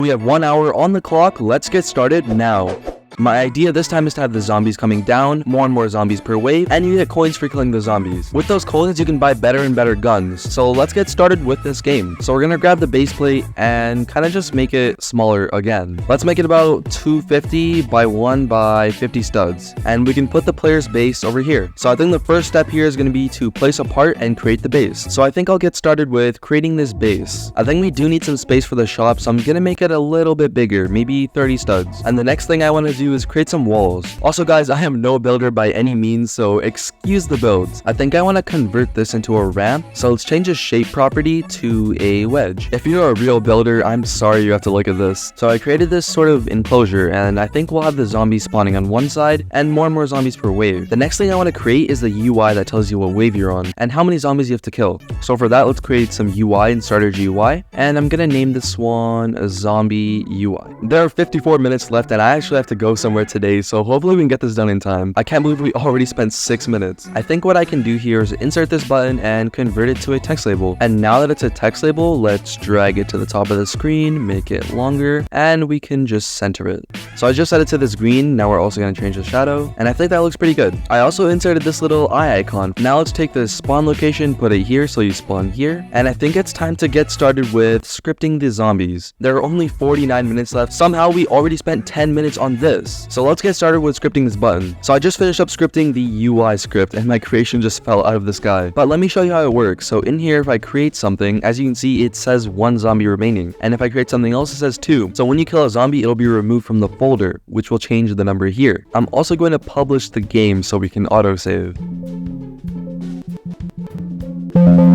We have 1 hour on the clock. Let's get started now. My idea this time is to have the zombies coming down, more and more zombies per wave, and you get coins for killing the zombies. With those coins, you can buy better and better guns. So let's get started with this game. So we're gonna grab the base plate and kind of just make it smaller again. Let's make it about 250 by 1 by 50 studs. And we can put the player's base over here. So I think the first step here is gonna be to place a part and create the base. So I think I'll get started with creating this base. I think we do need some space for the shop, so I'm gonna make it a little bit bigger, maybe 30 studs. And the next thing I want to do is create some walls. Also guys, I am no builder by any means, so excuse the builds. I think I want to convert this into a ramp, so let's change the shape property to a wedge. If you're a real builder, I'm sorry you have to look at this. So I created this sort of enclosure, and I think we'll have the zombies spawning on one side and more zombies per wave. The next thing I want to create is the UI that tells you what wave you're on and how many zombies you have to kill. So for that, let's create some UI and starter GUI, and I'm gonna name this one a zombie UI. There are 54 minutes left, and I actually have to go somewhere today, so hopefully we can get this done in time. I can't believe we already spent 6 minutes. I think what I can do here is insert this button and convert it to a text label. And now that it's a text label, let's drag it to the top of the screen, make it longer, and we can just center it. So I just set it to this green. Now we're also going to change the shadow, and I think that looks pretty good. I also inserted this little eye icon. Now let's take the spawn location, put it here so you spawn here, and I think it's time to get started with scripting the zombies. There are only 49 minutes left. Somehow we already spent 10 minutes on this. So let's get started with scripting this button. So I just finished up scripting the UI script, and my creation just fell out of the sky. But let me show you how it works. So in here, if I create something, as you can see, it says 1 zombie remaining. And if I create something else, it says 2. So when you kill a zombie, it'll be removed from the folder, which will change the number here. I'm also going to publish the game so we can autosave.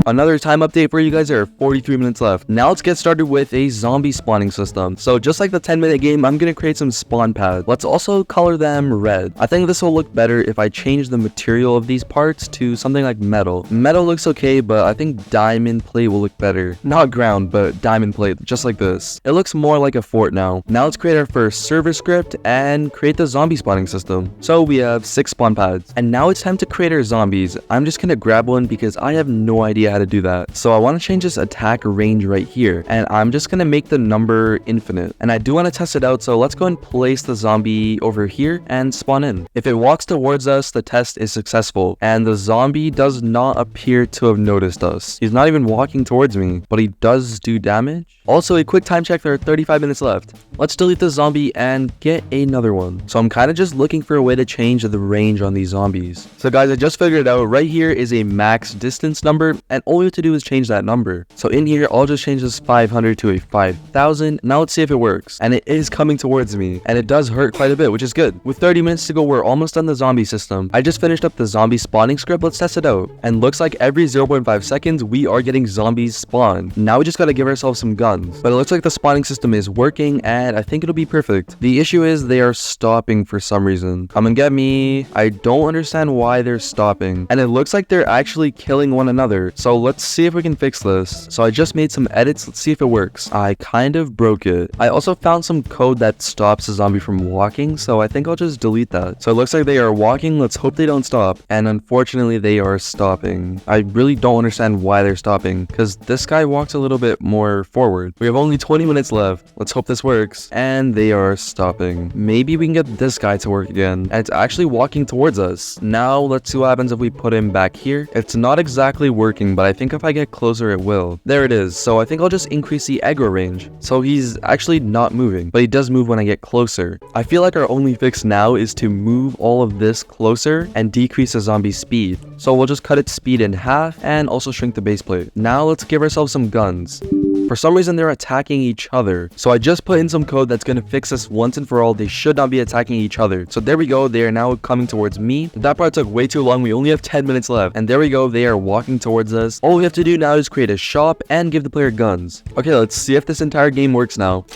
Another time update for you guys. There are 43 minutes left. Now let's get started with a zombie spawning system. So just like the 10-minute game, I'm going to create some spawn pads. Let's also color them red. I think this will look better if I change the material of these parts to something like metal. Metal looks okay, but I think diamond plate will look better. Not ground, but diamond plate, just like this. It looks more like a fort now. Now let's create our first server script and create the zombie spawning system. So we have 6 spawn pads. And now it's time to create our zombies. I'm just going to grab one because I have no idea how to do that. So I want to change this attack range right here, and I'm just going to make the number infinite. And I do want to test it out, so let's go and place the zombie over here and spawn in. If it walks towards us, the test is successful, and the zombie does not appear to have noticed us. He's not even walking towards me, but he does do damage. Also, a quick time check, there are 35 minutes left. Let's delete the zombie and get another one. So I'm kind of just looking for a way to change the range on these zombies. So guys, I just figured it out. Right here is a max distance number, and all we have to do is change that number. So in here, I'll just change this 500 to a 5000. Now let's see if it works. And it is coming towards me, and it does hurt quite a bit, which is good. With 30 minutes to go, we're almost done the zombie system. I just finished up the zombie spawning script. Let's test it out. And looks like every 0.5 seconds, we are getting zombies spawn. Now we just got to give ourselves some guns. But it looks like the spawning system is working, and I think it'll be perfect. The issue is they are stopping for some reason. Come and get me. I don't understand why they're stopping. And it looks like they're actually killing one another. So let's see if we can fix this. So I just made some edits. Let's see if it works. I kind of broke it. I also found some code that stops a zombie from walking, so I think I'll just delete that. So it looks like they are walking. Let's hope they don't stop. And unfortunately, they are stopping. I really don't understand why they're stopping, because this guy walks a little bit more forward. We have only 20 minutes left. Let's hope this works. And they are stopping. Maybe we can get this guy to work again. And it's actually walking towards us. Now let's see what happens if we put him back here. It's not exactly working, but I think if I get closer, it will. There it is. So I think I'll just increase the aggro range. So he's actually not moving, but he does move when I get closer. I feel like our only fix now is to move all of this closer and decrease the zombie speed. So we'll just cut its speed in half and also shrink the base plate. Now let's give ourselves some guns. For some reason, they're attacking each other. So I just put in some code that's going to fix this once and for all. They should not be attacking each other. So there we go. They are now coming towards me. That part took way too long. We only have 10 minutes left. And there we go. They are walking towards us. All we have to do now is create a shop and give the player guns. Okay, let's see if this entire game works now.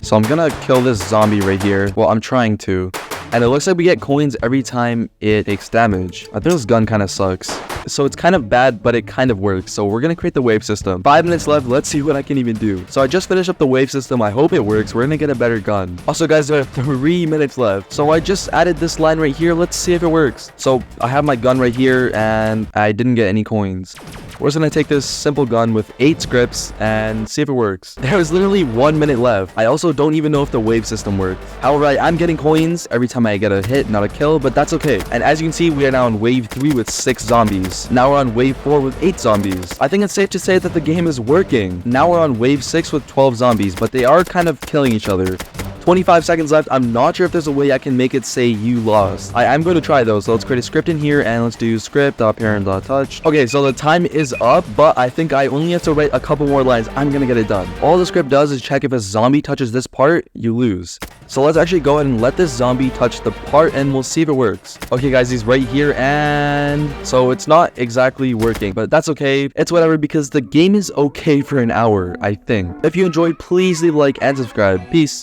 So I'm gonna kill this zombie right here. Well, I'm trying to. And it looks like we get coins every time it takes damage. I think this gun kind of sucks. So it's kind of bad, but it kind of works. So we're going to create the wave system. 5 minutes left. Let's see what I can even do. So I just finished up the wave system. I hope it works. We're going to get a better gun. Also, guys, there are 3 minutes left. So I just added this line right here. Let's see if it works. So I have my gun right here, and I didn't get any coins. We're just gonna take this simple gun with 8 scripts and see if it works. There was literally 1 minute left. I also don't even know if the wave system works. However, I'm getting coins every time I get a hit, not a kill, but that's okay. And as you can see, we are now on wave 3 with 6 zombies. Now we're on wave 4 with 8 zombies. I think it's safe to say that the game is working. Now we're on wave 6 with 12 zombies, but they are kind of killing each other. 25 seconds left. I'm not sure if there's a way I can make it say you lost. I'm going to try though. So let's create a script in here and let's do script.parent.touch. Okay, so the time is up, but I think I only have to write a couple more lines. I'm going to get it done. All the script does is check if a zombie touches this part, you lose. So let's actually go ahead and let this zombie touch the part and we'll see if it works. Okay guys, he's right here and so it's not exactly working, but that's okay. It's whatever because the game is okay for an hour, I think. If you enjoyed, please leave a like and subscribe. Peace.